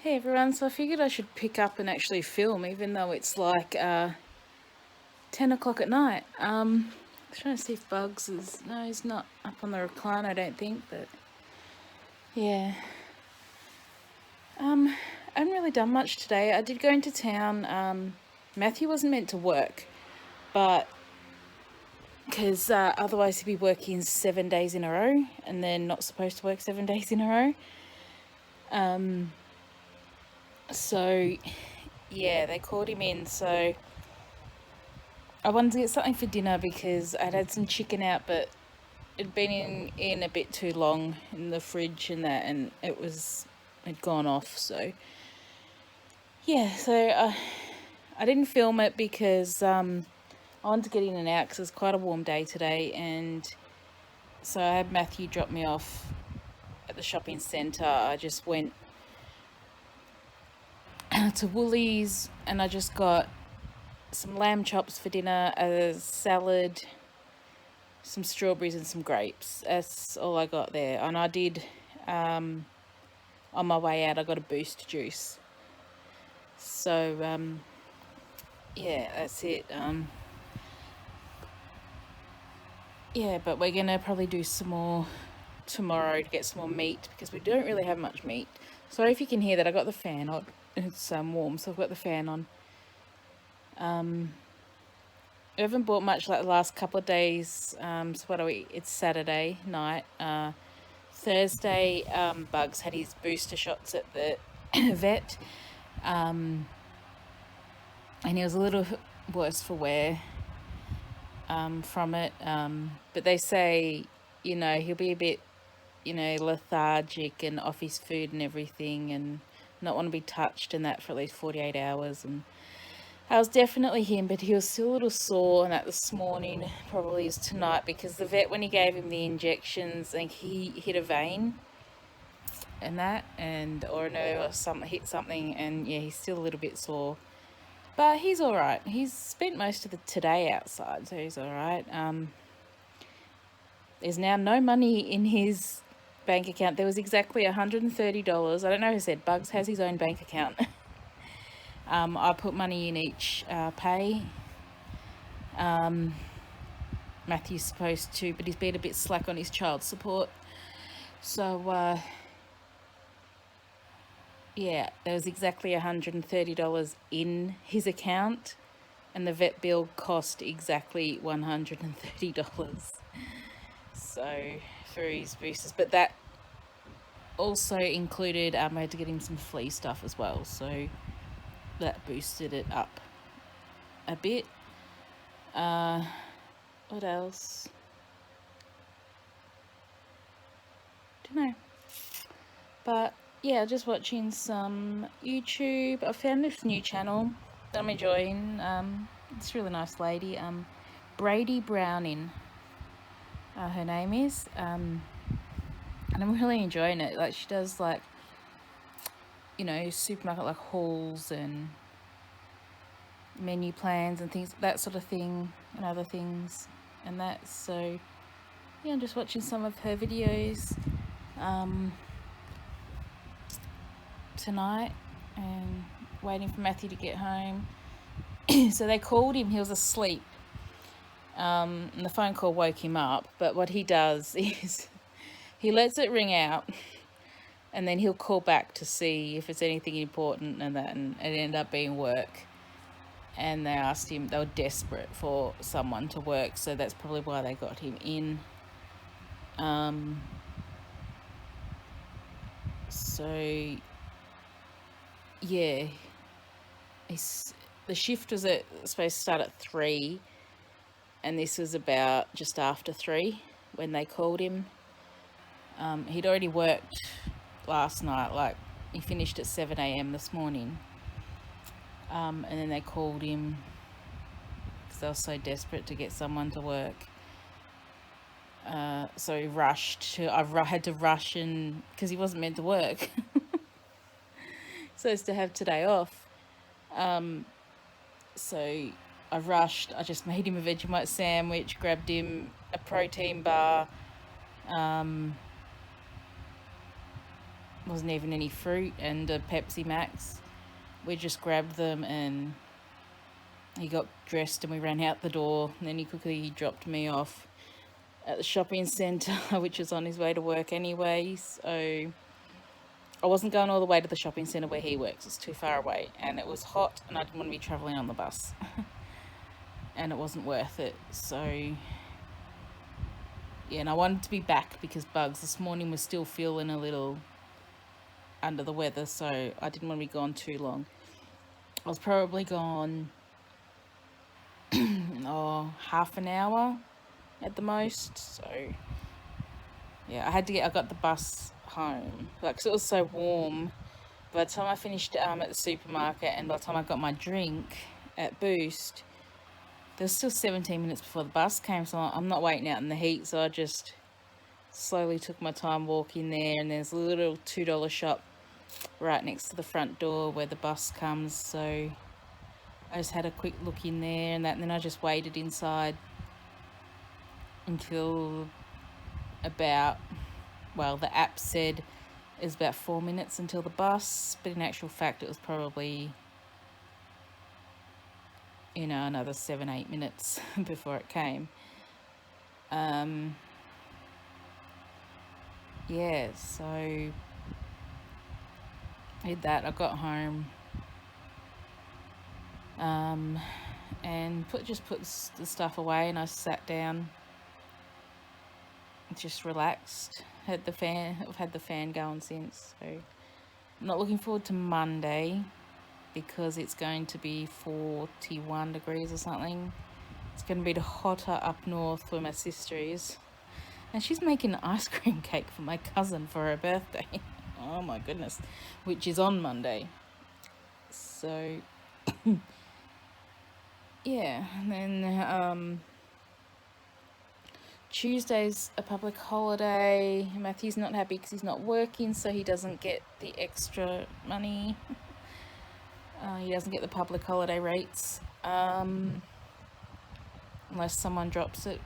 Hey everyone, so I figured I should pick up and actually film even though it's like 10 o'clock at night. Trying to see if Bugs is... No, he's not up on the recline, I don't think, but yeah. I haven't really done much today. I did go into town. Matthew wasn't meant to work, but because otherwise he'd be working 7 days in a row and then not supposed to work 7 days in a row. So yeah, they called him in, so I wanted to get something for dinner because I'd had some chicken out, but it'd been in a bit too long in the fridge and that, and it'd gone off. So yeah, I didn't film it because I wanted to get in and out because it's quite a warm day today, and so I had Matthew drop me off at the shopping centre. I just went to Woolies and I just got some lamb chops for dinner, a salad, some strawberries and some grapes. That's all I got there. And I did, on my way out, I got a Boost juice. So, yeah, that's it. Yeah, but we're going to probably do some more tomorrow to get some more meat because we don't really have much meat. Sorry if you can hear that. I got the fan on. It's warm, so I've got the fan on. I haven't bought much like the last couple of days. So what are we? It's Saturday night. Thursday, Bugs had his booster shots at the vet, and he was a little worse for wear from it. But they say, he'll be a bit, lethargic and off his food and everything, and not want to be touched and that for at least 48 hours. And I was definitely him, but he was still a little sore, and that this morning probably is tonight because the vet, when he gave him the injections, I think he hit a vein and that, or a nerve or something, hit something, and yeah, he's still a little bit sore. But he's all right. He's spent most of the today outside, so he's all right. There's now no money in his bank account. There was exactly $130. I don't know who said Bugs has his own bank account. I put money in each pay. Matthew's supposed to, but he's been a bit slack on his child support. So, yeah, there was exactly $130 in his account, and the vet bill cost exactly $130. So, for his boosters. But that also included, I had to get him some flea stuff as well. So, that boosted it up a bit. What else? Don't know. But yeah, just watching some YouTube. I found this new channel that I'm enjoying. It's a really nice lady. Brady Browning, her name is. And I'm really enjoying it. Like, she does like, supermarket like hauls and menu plans and things, that sort of thing, and other things and that. So yeah, I'm just watching some of her videos tonight and waiting for Matthew to get home. So they called him, he was asleep, and the phone call woke him up. But what he does is he lets it ring out, and then he'll call back to see if it's anything important and that, and it ended up being work. And they asked him, they were desperate for someone to work, so that's probably why they got him in. So yeah, the shift was supposed to start at 3, and this was about just after 3 when they called him. He'd already worked last night, like he finished at 7 a.m. this morning, and then they called him because they were so desperate to get someone to work. So he rushed to, I had to rush in because he wasn't meant to work. Supposed to have today off. So I rushed. I just made him a Vegemite sandwich, grabbed him a protein bar, wasn't even any fruit, and a Pepsi Max. We just grabbed them, and he got dressed and we ran out the door, and then he quickly dropped me off at the shopping centre, which was on his way to work anyway. So I wasn't going all the way to the shopping centre where he works. It's too far away, and it was hot, and I didn't want to be travelling on the bus. And it wasn't worth it. So yeah, and I wanted to be back because Bugs this morning was still feeling a little under the weather, so I didn't want to be gone too long. I was probably gone half an hour at the most. So yeah, I got the bus home, like, 'cause it was so warm. By the time I finished at the supermarket, and by the time I got my drink at Boost, there was still 17 minutes before the bus came, so I'm not waiting out in the heat. So I just slowly took my time walking there, and there's a little $2 shop right next to the front door where the bus comes. So I just had a quick look in there and then I just waited inside until about, well, the app said it was about 4 minutes until the bus, but in actual fact it was probably, another 7-8 minutes before it came. Yeah, so I did that. I got home and put the stuff away, and I sat down, just relaxed. I've had the fan going since, so I'm not looking forward to Monday because it's going to be 41 degrees or something. It's going to be hotter up north where my sister is, and she's making an ice cream cake for my cousin for her birthday. Oh my goodness, which is on Monday. So yeah, and then Tuesday's a public holiday. Matthew's not happy because he's not working, so he doesn't get the extra money. He doesn't get the public holiday rates, unless someone drops it.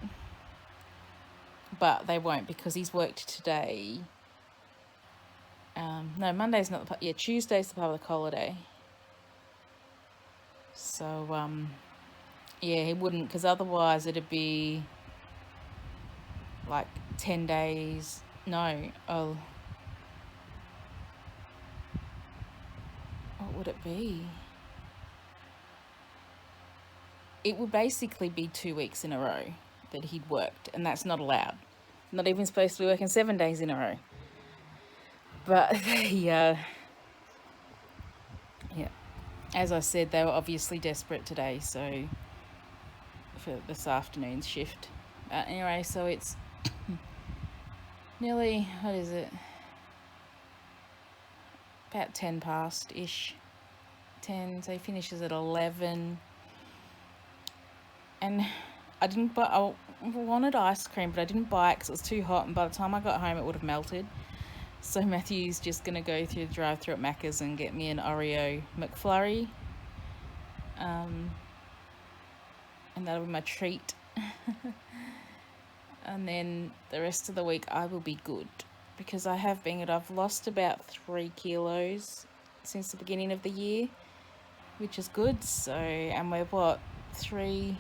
But they won't, because he's worked today. No, Monday's not Tuesday's the public holiday. So, yeah, he wouldn't, because otherwise it'd be like 10 days. No, what would it be? It would basically be 2 weeks in a row that he'd worked, and that's not allowed. Not even supposed to be working 7 days in a row. But yeah, as I said, they were obviously desperate today, so for this afternoon's shift. But anyway, so it's nearly, what is it? About 10 past-ish. 10, so he finishes at 11. And I wanted ice cream, but I didn't buy it because it was too hot, and by the time I got home it would have melted. So Matthew's just going to go through the drive-thru at Macca's and get me an Oreo McFlurry. And that'll be my treat. And then the rest of the week I will be good, because I've lost about 3 kilos since the beginning of the year, which is good. So, and we're 3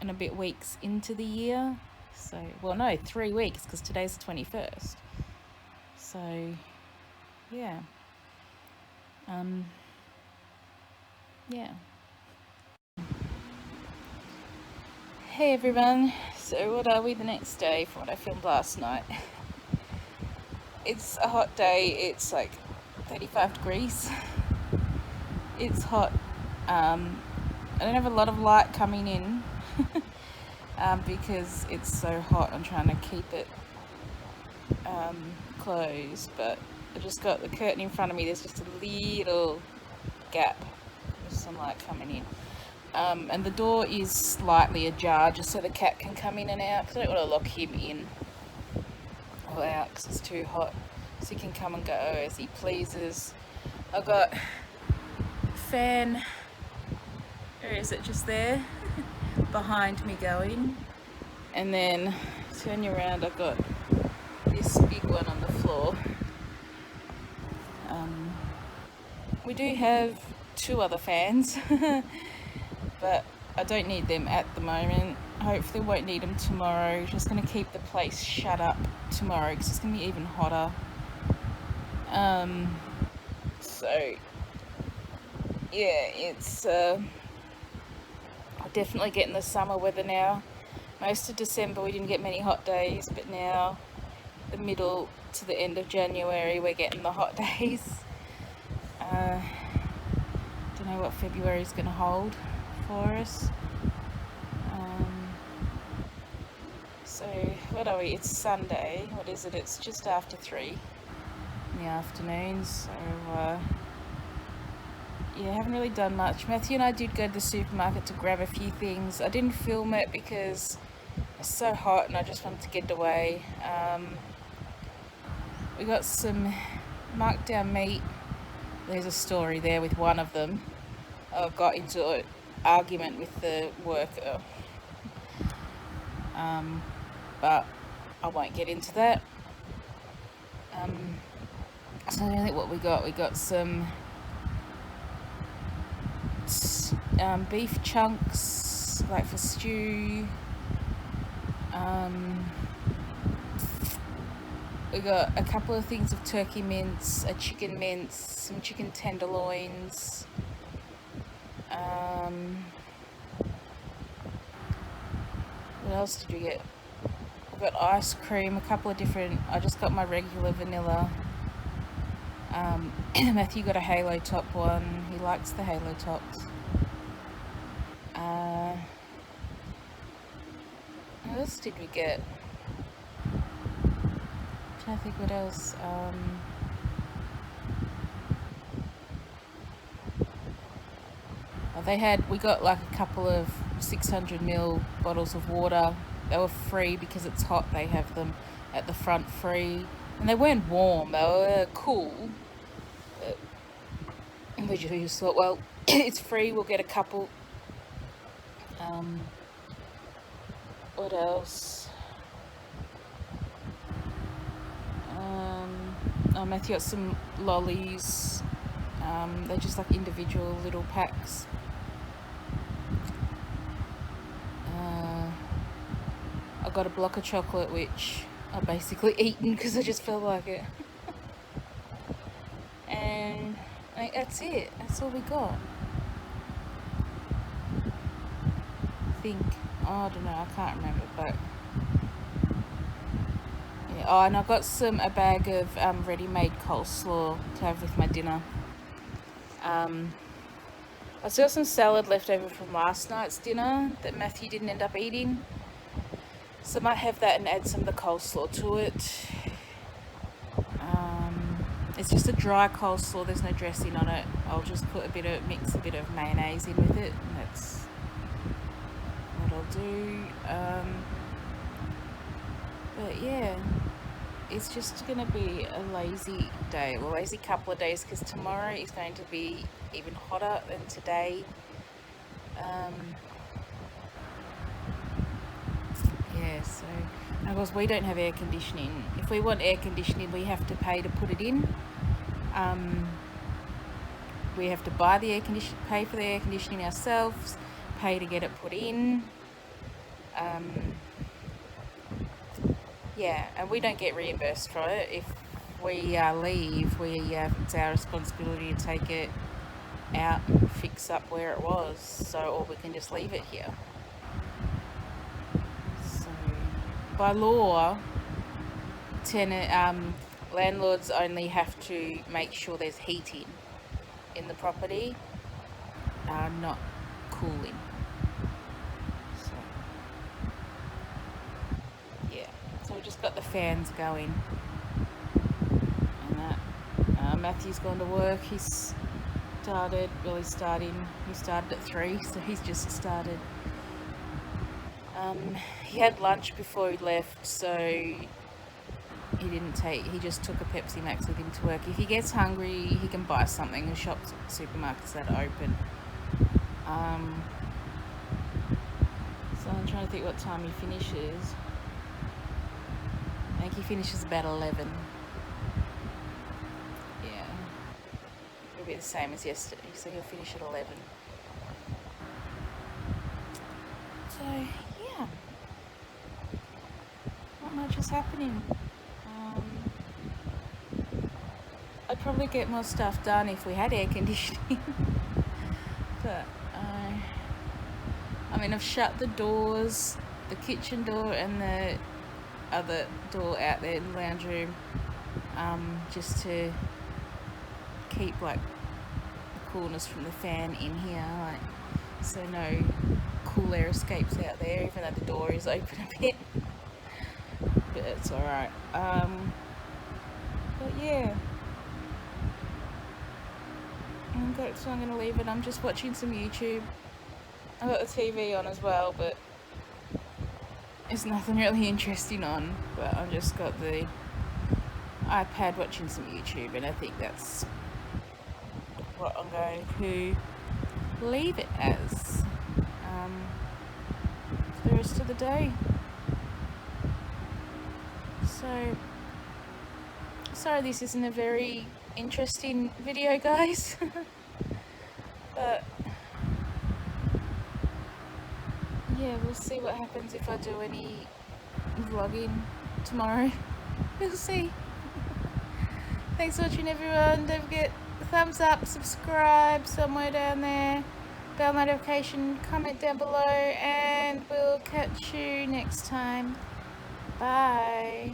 and a bit weeks into the year. So, well, no, 3 weeks, because today's the 21st. So, yeah. Yeah. Hey everyone, so what are we the next day from what I filmed last night? It's a hot day. It's like 35 degrees. It's hot. I don't have a lot of light coming in because it's so hot. I'm trying to keep it closed, but I just got the curtain in front of me. There's just a little gap. There's some light coming in. And the door is slightly ajar just so the cat can come in and out, because I don't want to lock him in or out because it's too hot, so he can come and go as he pleases. I've got a fan, where is it, just there behind me going, and then turn you around, I've got this big one on the floor, We do have 2 other fans, but I don't need them at the moment. Hopefully won't need them tomorrow. Just going to keep the place shut up tomorrow because it's going to be even hotter. So yeah, it's definitely getting the summer weather now. Most of December we didn't get many hot days, but now the middle to the end of January we're getting the hot days. Don't know what February is going to hold for us. So what are we? It's Sunday. What is it? It's just after 3 in the afternoon. So yeah, haven't really done much. Matthew and I did go to the supermarket to grab a few things. I didn't film it because it's so hot and I just wanted to get away. We got some marked down meat. There's a story there with one of them. I got into an argument with the worker. But I won't get into that. So I think what we got some beef chunks, like for stew. We got a couple of things of turkey mince, a chicken mince, some chicken tenderloins. What else did we get? We got ice cream, a couple of different. I just got my regular vanilla. Matthew got a halo top one. He likes the halo tops. What else did we get? I'm trying to think what else. We got like a couple of 600ml bottles of water. They were free because it's hot. They have them at the front free, and they weren't warm. They were cool. We just thought, well, it's free. We'll get a couple. What else? Matthew got some lollies. They're just like individual little packs. I got a block of chocolate, which I basically eaten because I just felt like it. And that's it. That's all we got. I think. Oh, I don't know. I can't remember, but yeah. Oh, and I got a bag of ready-made coleslaw to have with my dinner. I still have some salad left over from last night's dinner that Matthew didn't end up eating. So I might have that and add some of the coleslaw to it. It's just a dry coleslaw, there's no dressing on it. I'll just mix a bit of mayonnaise in with it, and that's what I'll do. But yeah, it's just gonna be a lazy day, well, lazy couple of days, because tomorrow is going to be even hotter than today. Yeah, so of course we don't have air conditioning. If we want air conditioning, we have to pay to put it in. We have to buy the pay for the air conditioning ourselves, pay to get it put in. Yeah, and we don't get reimbursed for it. If we leave, it's our responsibility to take it out and fix up where it was, or we can just leave it here. So by law, landlords only have to make sure there's heating in the property, not cooling. So yeah, so we just got the fans going, and that. Matthew's gone to work. He started at 3, so he's just started. He had lunch before he left, so he just took a Pepsi Max with him to work. If he gets hungry, he can buy something. The shops, supermarkets that are open. So I'm trying to think what time he finishes. I think he finishes about 11. Yeah. It'll be the same as yesterday, so he'll finish at 11. So yeah, not much is happening. I'd probably get more stuff done if we had air conditioning. But I mean, I've shut the doors, the kitchen door and the other door out there in the lounge room, just to keep like the coolness from the fan in here, like, so no cool air escapes out there, even though the door is open a bit. But it's alright. But yeah, so I'm going to leave it. I'm just watching some YouTube. I've got the TV on as well, but there's nothing really interesting on. But I've just got the iPad watching some YouTube, and I think that's what I'm going to leave it as for the rest of the day. So, sorry this isn't a very interesting video, guys. But yeah, we'll see what happens if I do any vlogging tomorrow. We'll see. Thanks for watching, everyone. Don't forget, thumbs up, subscribe somewhere down there, bell notification, comment down below, and we'll catch you next time. Bye.